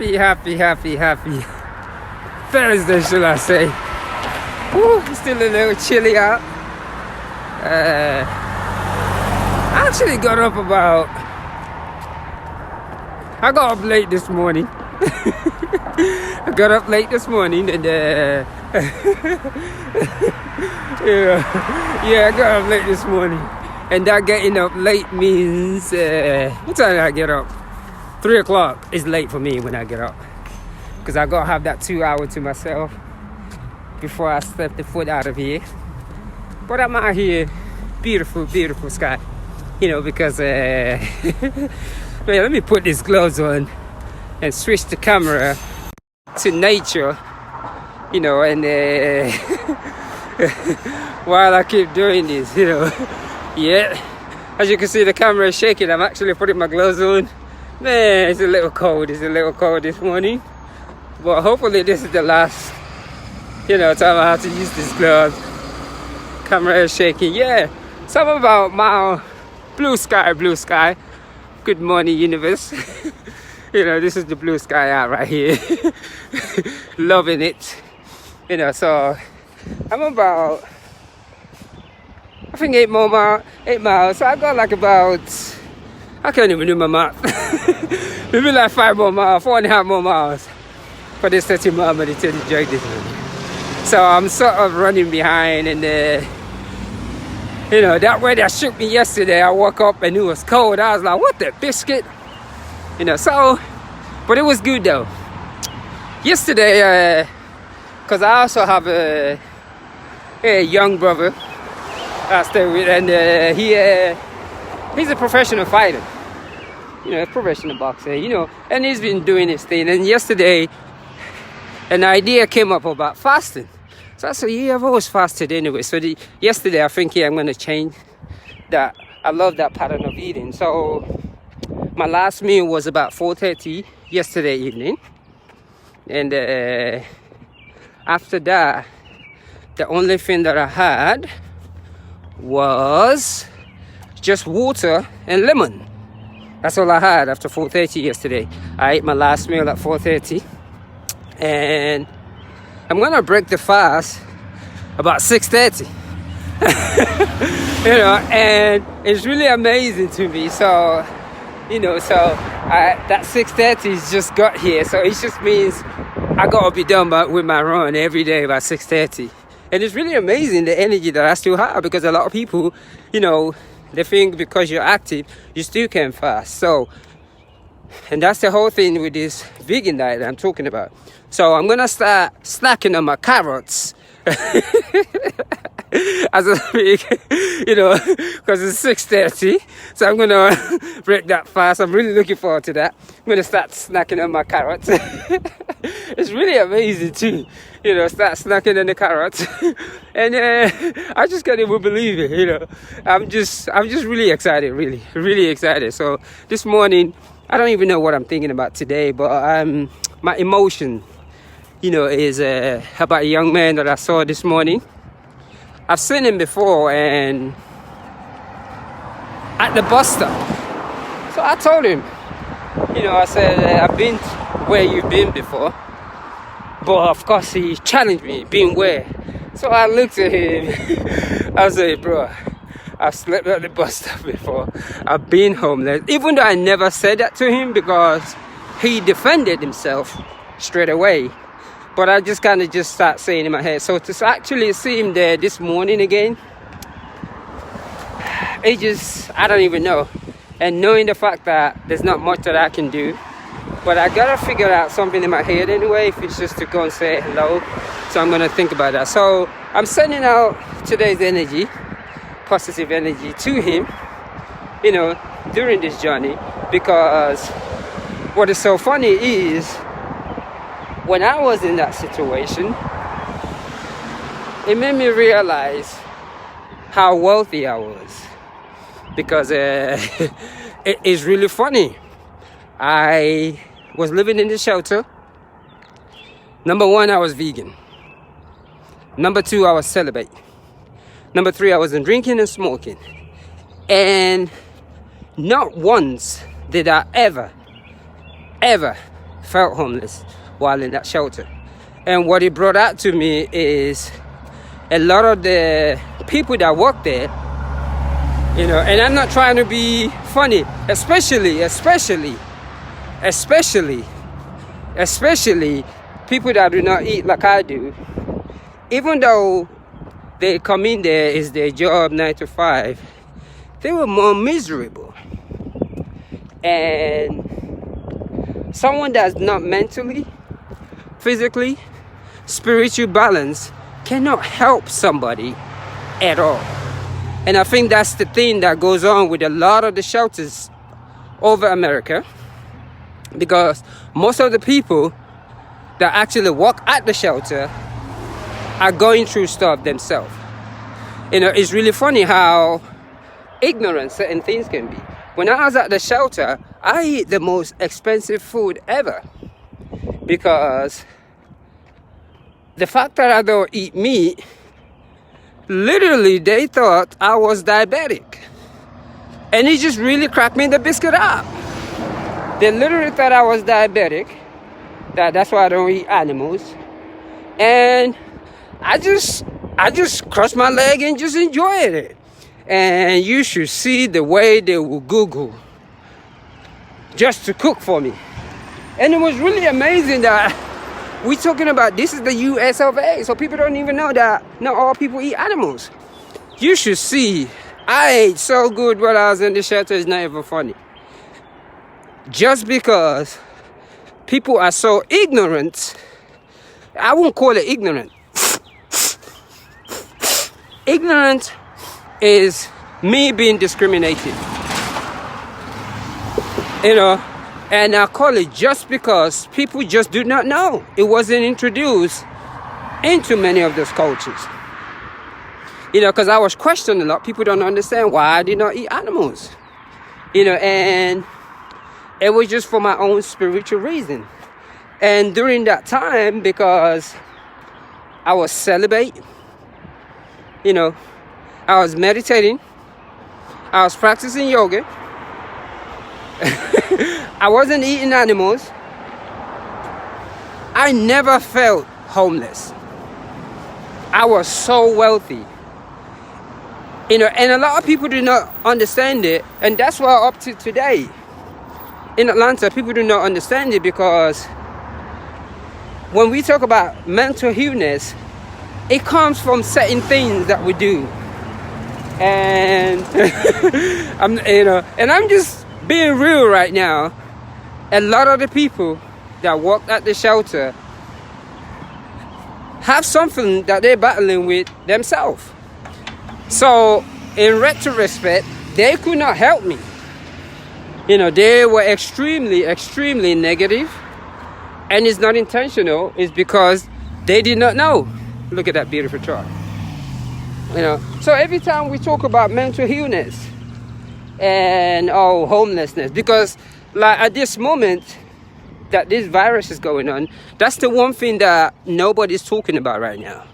Happy Thursday, should I say. Woo, it's still a little chilly out. I actually got up about... I got up late this morning. I got up late this morning and yeah, I got up late this morning. And that getting up late means... what time did I get up? 3 o'clock is late for me when I get up, because I gotta have that 2 hour to myself before I step the foot out of here. But I'm out here, beautiful sky, because well, let me put these gloves on and switch the camera to nature, and while I keep doing this, yeah, as you can see, the camera is shaking. I'm actually putting my gloves on. Man, it's a little cold this morning, but hopefully this is the last time I have to use this glove. Camera is shaking. Yeah, something about my blue sky. Good morning, universe. This is the blue sky out right here. Loving it. So I'm about, I think 8 miles. So I got like about, I can't even do my math. Maybe like 5 more miles, 4.5 more miles for this 30-mile meditative jog this morning. So I'm sort of running behind, and that weather shook me yesterday. I woke up and it was cold. I was like, what the biscuit? So, but it was good though. Yesterday, because I also have a young brother I stay with, and he's a professional fighter, a professional boxer, and he's been doing his thing. And yesterday, an idea came up about fasting. So I said, yeah, I've always fasted anyway. So yesterday, I think, I'm going to change that. I love that pattern of eating. So my last meal was about 4:30 yesterday evening. And after that, the only thing that I had was just water and lemon. That's all I had after 4:30 yesterday. I ate my last meal at 4:30, and I'm gonna break the fast about 6:30. And it's really amazing to me. So, that 6:30 just got here. So it just means I gotta be done with my run every day by 6:30. And it's really amazing the energy that I still have, because a lot of people, they think because you're active, you still can fast. So, and that's the whole thing with this vegan diet I'm talking about. So I'm gonna start snacking on my carrots as I speak, because it's 6:30. So I'm gonna break that fast. I'm really looking forward to that. I'm gonna start snacking on my carrots. It's really amazing too, start snacking on the carrots. And I just can't even believe it, I'm just really excited, really excited. So this morning, I don't even know what I'm thinking about today, but my emotion, is about a young man that I saw this morning. I've seen him before, and at the bus stop. So I told him, I said, I've been where you've been before. But of course he challenged me, being where? So I looked at him. I said, bro, I've slept at the bus stop before. I've been homeless. Even though I never said that to him, because he defended himself straight away. But I just kind of start saying in my head. So to actually see him there this morning again, I don't even know. And knowing the fact that there's not much that I can do, but I gotta figure out something in my head anyway, if it's just to go and say hello. So I'm gonna think about that. So I'm sending out today's energy, positive energy, to him, during this journey. Because what is so funny is, when I was in that situation, it made me realize how wealthy I was. Because it is really funny. I was living in the shelter. Number 1, I was vegan. Number 2, I was celibate. Number 3, I wasn't drinking and smoking. And not once did I ever felt homeless while in that shelter. And what it brought out to me is a lot of the people that work there, and I'm not trying to be funny, especially people that do not eat like I do. Even though they come in there, is their job 9 to 5, they were more miserable. And someone that's not mentally, physically, spiritual balance cannot help somebody at all. And I think that's the thing that goes on with a lot of the shelters over America, because most of the people that actually work at the shelter are going through stuff themselves. It's really funny how ignorant certain things can be. When I was at the shelter, I eat the most expensive food ever, because the fact that I don't eat meat, literally they thought I was diabetic. And it just really cracked me the biscuit up. They literally thought I was diabetic. That's why I don't eat animals. And I just crossed my leg and just enjoyed it. And you should see the way they will Google just to cook for me. And it was really amazing that we're talking about, this is the US of A, so people don't even know that not all people eat animals. You should see, I ate so good while I was in the shelter, it's not even funny. Just because people are so ignorant, I won't call it ignorant. Ignorant is me being discriminated. And I call it just because people just do not know. It wasn't introduced into many of those cultures. Because I was questioned a lot. People don't understand why I did not eat animals. And it was just for my own spiritual reason. And during that time, because I was celibate, I was meditating, I was practicing yoga, I wasn't eating animals, I never felt homeless. I was so wealthy. And a lot of people do not understand it. And that's why up to today, in Atlanta, people do not understand it, because when we talk about mental illness, it comes from certain things that we do. And I'm just being real right now. A lot of the people that work at the shelter have something that they're battling with themselves. So in retrospect, they could not help me. They were extremely, extremely negative. And it's not intentional. It's because they did not know. Look at that beautiful chart. So every time we talk about mental illness and homelessness, because like at this moment that this virus is going on, that's the one thing that nobody's talking about right now.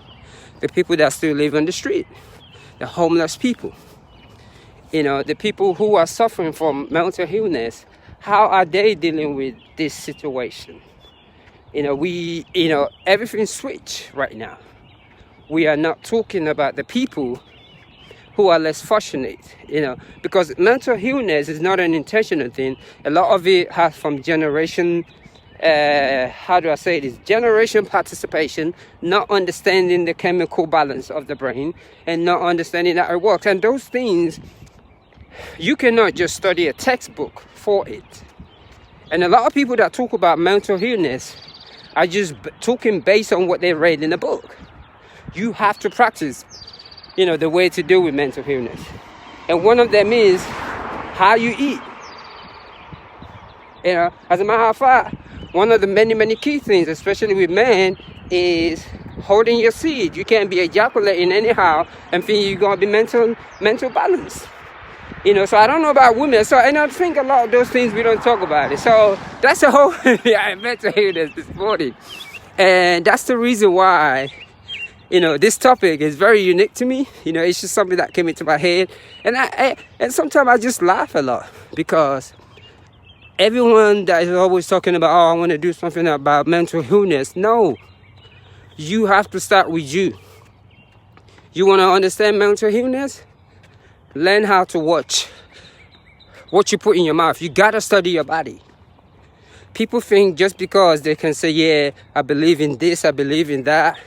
The people that still live on the street, the homeless people, the people who are suffering from mental illness, how are they dealing with this situation? Everything's switched right now. We are not talking about the people who are less fortunate, because mental illness is not an intentional thing. A lot of it has from generation, generation participation, not understanding the chemical balance of the brain and not understanding that it works. And those things, you cannot just study a textbook for it. And a lot of people that talk about mental illness are just talking based on what they read in a book. You have to practice, the way to deal with mental illness. And one of them is how you eat. As a matter of fact, one of the many, many key things, especially with men, is holding your seed. You can't be ejaculating anyhow and think you're going to be mental balance. So I don't know about women. And I think a lot of those things we don't talk about it. So that's the whole mental illness this morning. And that's the reason why, this topic is very unique to me. It's just something that came into my head. And sometimes I just laugh a lot, because everyone that is always talking about, oh, I want to do something about mental illness. No, you have to start with you. You want to understand mental illness? Learn how to watch what you put in your mouth. You got to study your body. People think just because they can say, yeah, I believe in this, I believe in that,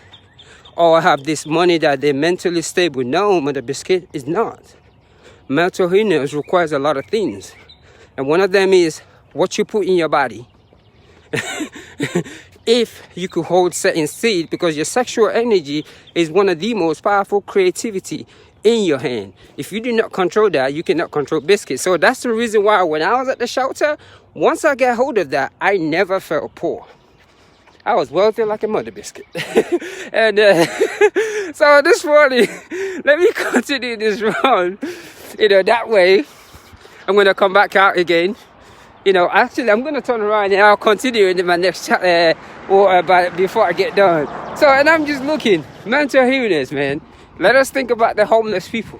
or I have this money, that they're mentally stable. No, Mother Biscuit is not. Mental illness requires a lot of things. And one of them is what you put in your body. If you could hold certain seed, because your sexual energy is one of the most powerful creativity in your hand. If you do not control that, you cannot control Biscuit. So that's the reason why when I was at the shelter, once I get hold of that, I never felt poor. I was wealthy like a Mother Biscuit. And so this morning, let me continue this run. That way, I'm going to come back out again. Actually, I'm going to turn around and I'll continue in my next but before I get done. So, and I'm just looking, mental illness, man. Let us think about the homeless people.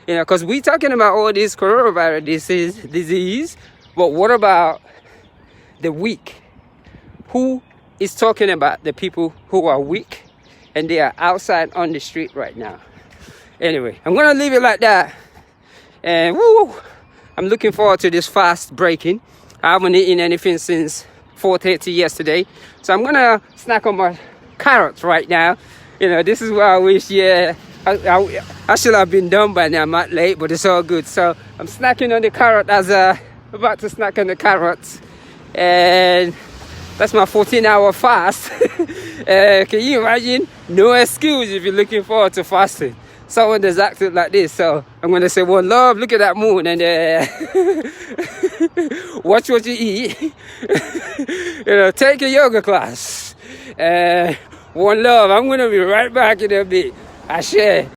Because we're talking about all this coronavirus disease, but what about the weak? Who is talking about the people who are weak and they are outside on the street right now? Anyway, I'm going to leave it like that. And I'm looking forward to this fast breaking. I haven't eaten anything since 4:30 yesterday. So I'm going to snack on my carrots right now. This is where I wish, I should have been done by now. I'm not late, but it's all good. So I'm snacking on the carrot as about to snack on the carrots. And that's my 14-hour fast. Can you imagine? No excuse if you're looking forward to fasting. Someone that's acted like this. So I'm going to say, one love, look at that moon, and watch what you eat. Take a yoga class. One love, I'm going to be right back in a bit. I share.